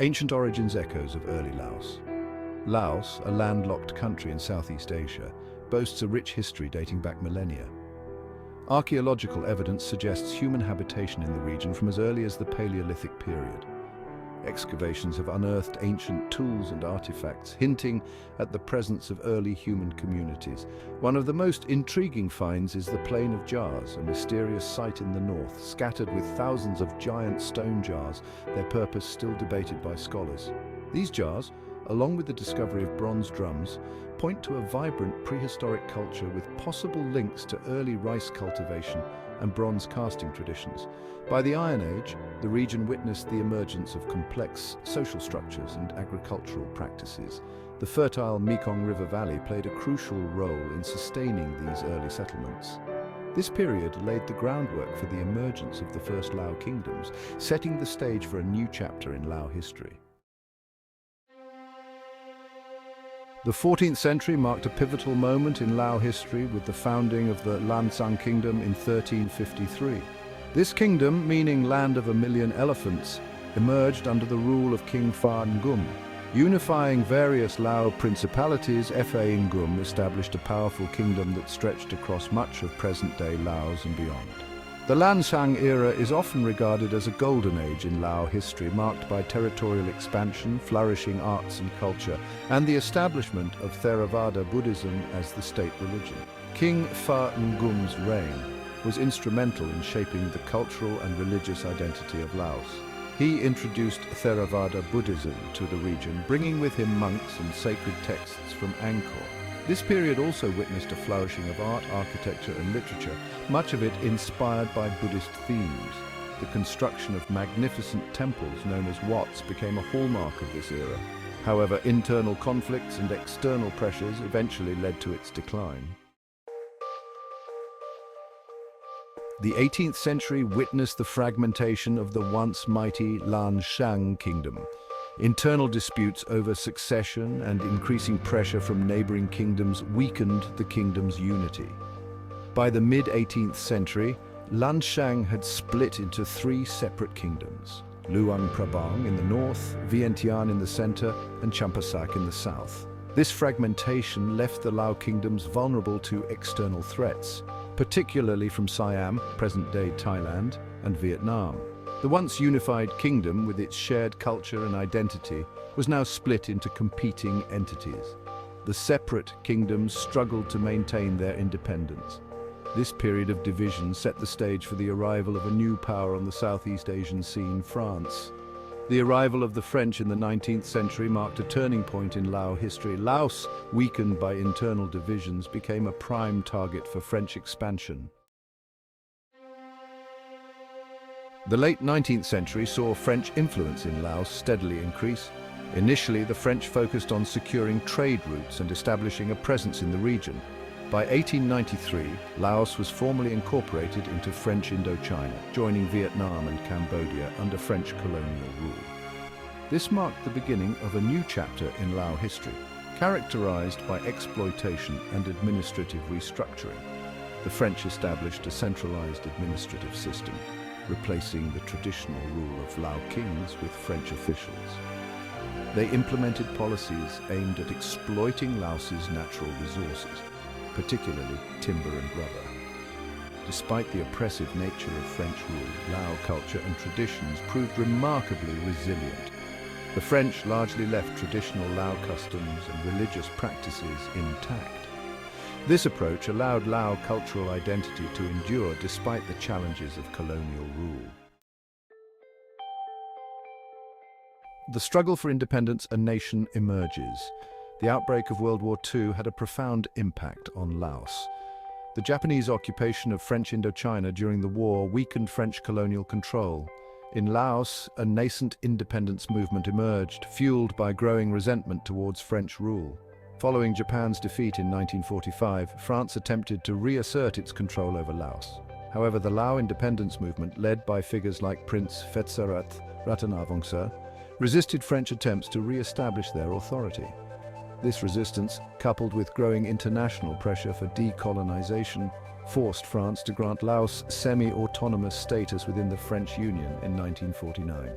Ancient origins echoes of early Laos. Laos, a landlocked country in Southeast Asia, boasts a rich history dating back millennia. Archaeological evidence suggests human habitation in the region from as early as the Paleolithic period. Excavations have unearthed ancient tools and artifacts, hinting at the presence of early human communities. One of the most intriguing finds is the Plain of Jars, a mysterious site in the north, scattered with thousands of giant stone jars, their purpose still debated by scholars. These jars, along with the discovery of bronze drums, point to a vibrant prehistoric culture with possible links to early rice cultivation and bronze casting traditions. By the Iron Age, the region witnessed the emergence of complex social structures and agricultural practices. The fertile Mekong River Valley played a crucial role in sustaining these early settlements. This period laid the groundwork for the emergence of the first Lao kingdoms, setting the stage for a new chapter in Lao history. The 14th century marked a pivotal moment in Lao history with the founding of the Lansang Kingdom in 1353. This kingdom, meaning land of a million elephants, emerged under the rule of King Fa Ngum. Unifying various Lao principalities, Fa Ngum established a powerful kingdom that stretched across much of present-day Laos and beyond. The Lansang era is often regarded as a golden age in Lao history, marked by territorial expansion, flourishing arts and culture, and the establishment of Theravada Buddhism as the state religion. King Fa Ngum's reign was instrumental in shaping the cultural and religious identity of Laos. He introduced Theravada Buddhism to the region, bringing with him monks and sacred texts from Angkor. This period also witnessed a flourishing of art, architecture and literature, much of it inspired by Buddhist themes. The construction of magnificent temples known as wats became a hallmark of this era. However, internal conflicts and external pressures eventually led to its decline. The 18th century witnessed the fragmentation of the once mighty Lansang kingdom. Internal disputes over succession and increasing pressure from neighboring kingdoms weakened the kingdom's unity. By the mid-18th century, Lansang had split into three separate kingdoms: Luang Prabang in the north, Vientiane in the center, and Champasak in the south. This fragmentation left the Lao kingdoms vulnerable to external threats, particularly from Siam, present-day Thailand, and Vietnam. The once unified kingdom, with its shared culture and identity, was now split into competing entities. The separate kingdoms struggled to maintain their independence. This period of division set the stage for the arrival of a new power on the Southeast Asian scene, France. The arrival of the French in the 19th century marked a turning point in Lao history. Laos, weakened by internal divisions, became a prime target for French expansion. The late 19th century saw French influence in Laos steadily increase. Initially, the French focused on securing trade routes and establishing a presence in the region. By 1893, Laos was formally incorporated into French Indochina, joining Vietnam and Cambodia under French colonial rule. This marked the beginning of a new chapter in Lao history, characterized by exploitation and administrative restructuring. The French established a centralized administrative system, replacing the traditional rule of Lao kings with French officials. They implemented policies aimed at exploiting Laos's natural resources, particularly timber and rubber. Despite the oppressive nature of French rule, Lao culture and traditions proved remarkably resilient. The French largely left traditional Lao customs and religious practices intact. This approach allowed Lao cultural identity to endure despite the challenges of colonial rule. The struggle for independence, a nation emerges. The outbreak of World War II had a profound impact on Laos. The Japanese occupation of French Indochina during the war weakened French colonial control. In Laos, a nascent independence movement emerged, fueled by growing resentment towards French rule. Following Japan's defeat in 1945, France attempted to reassert its control over Laos. However, the Lao independence movement, led by figures like Prince Phetsarath Ratanavongsa, resisted French attempts to re-establish their authority. This resistance, coupled with growing international pressure for decolonization, forced France to grant Laos semi-autonomous status within the French Union in 1949.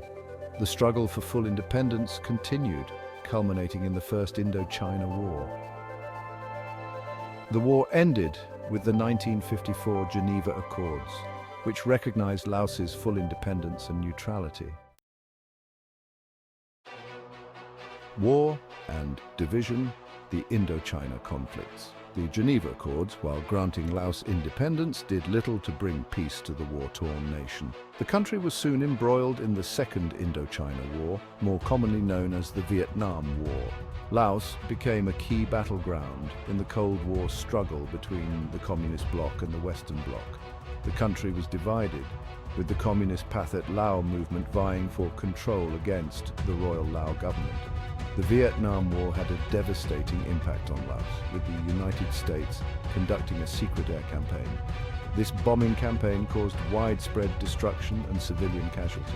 the struggle for full independence continued, culminating in the First Indochina War. The war ended with the 1954 Geneva Accords, which recognized Laos's full independence and neutrality. War and division, the Indochina conflicts. The Geneva Accords, while granting Laos independence, did little to bring peace to the war-torn nation. The country was soon embroiled in the Second Indochina War, more commonly known as the Vietnam War. Laos became a key battleground in the Cold War struggle between the Communist bloc and the Western bloc. The country was divided, with the Communist Pathet Lao movement vying for control against the Royal Lao government. The Vietnam War had a devastating impact on Laos, with the United States conducting a secret air campaign. This bombing campaign caused widespread destruction and civilian casualties.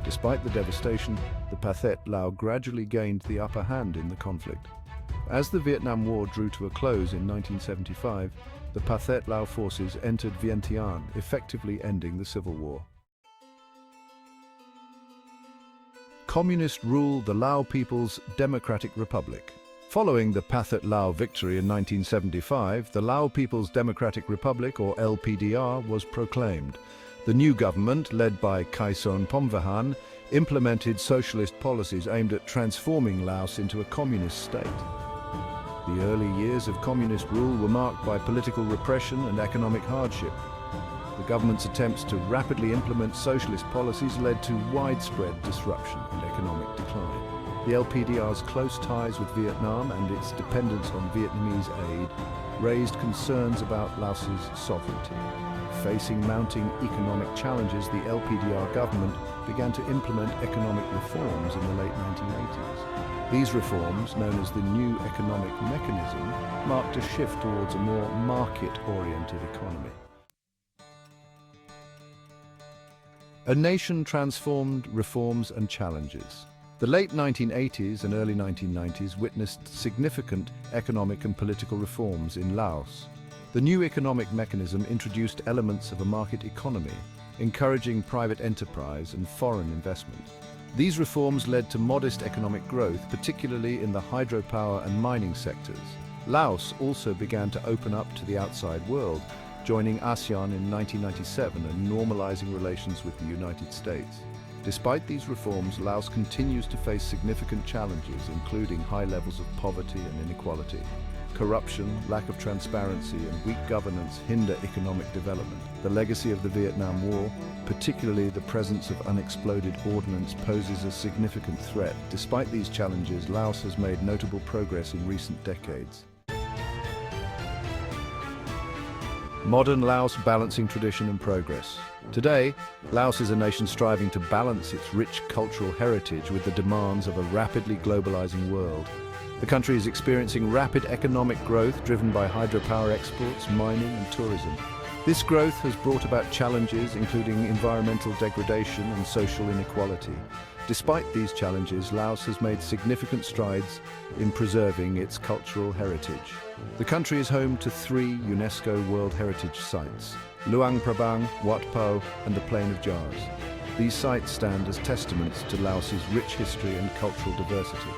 Despite the devastation, the Pathet Lao gradually gained the upper hand in the conflict. As the Vietnam War drew to a close in 1975, the Pathet Lao forces entered Vientiane, effectively ending the civil war. Communist rule the Lao People's Democratic Republic. Following the Pathet Lao victory in 1975, the Lao People's Democratic Republic, or LPDR, was proclaimed. The new government, led by Khaison Phomvahan, implemented socialist policies aimed at transforming Laos into a communist state. The early years of communist rule were marked by political repression and economic hardship. The government's attempts to rapidly implement socialist policies led to widespread disruption and economic decline. The LPDR's close ties with Vietnam and its dependence on Vietnamese aid raised concerns about Laos's sovereignty. Facing mounting economic challenges, the LPDR government began to implement economic reforms in the late 1980s. These reforms, known as the New Economic Mechanism, marked a shift towards a more market-oriented economy. A nation transformed, reforms and challenges. The late 1980s and early 1990s witnessed significant economic and political reforms in Laos. The new economic mechanism introduced elements of a market economy, encouraging private enterprise and foreign investment. These reforms led to modest economic growth, particularly in the hydropower and mining sectors. Laos also began to open up to the outside world, joining ASEAN in 1997 and normalizing relations with the United States. Despite these reforms, Laos continues to face significant challenges, including high levels of poverty and inequality. Corruption, lack of transparency, and weak governance hinder economic development. The legacy of the Vietnam War, particularly the presence of unexploded ordnance, poses a significant threat. Despite these challenges, Laos has made notable progress in recent decades. Modern Laos balancing tradition and progress. Today, Laos is a nation striving to balance its rich cultural heritage with the demands of a rapidly globalizing world. The country is experiencing rapid economic growth driven by hydropower exports, mining and tourism. This growth has brought about challenges including environmental degradation and social inequality. Despite these challenges, Laos has made significant strides in preserving its cultural heritage. The country is home to 3 UNESCO World Heritage Sites: Luang Prabang, Wat Po and the Plain of Jars. These sites stand as testaments to Laos's rich history and cultural diversity.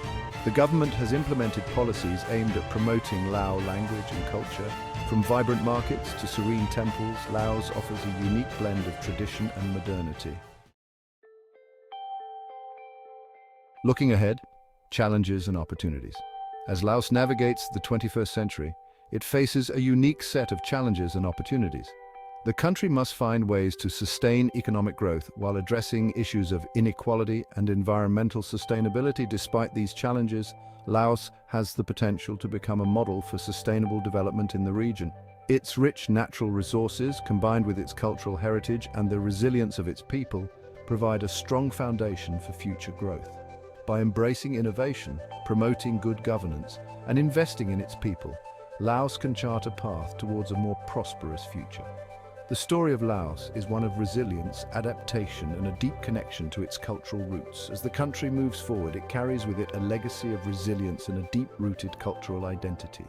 The government has implemented policies aimed at promoting Lao language and culture. From vibrant markets to serene temples, Laos offers a unique blend of tradition and modernity. Looking ahead, challenges and opportunities. As Laos navigates the 21st century, it faces a unique set of challenges and opportunities. The country must find ways to sustain economic growth while addressing issues of inequality and environmental sustainability. Despite these challenges, Laos has the potential to become a model for sustainable development in the region. Its rich natural resources, combined with its cultural heritage and the resilience of its people, provide a strong foundation for future growth. By embracing innovation, promoting good governance, and investing in its people, Laos can chart a path towards a more prosperous future. The story of Laos is one of resilience, adaptation, and a deep connection to its cultural roots. As the country moves forward, it carries with it a legacy of resilience and a deep-rooted cultural identity.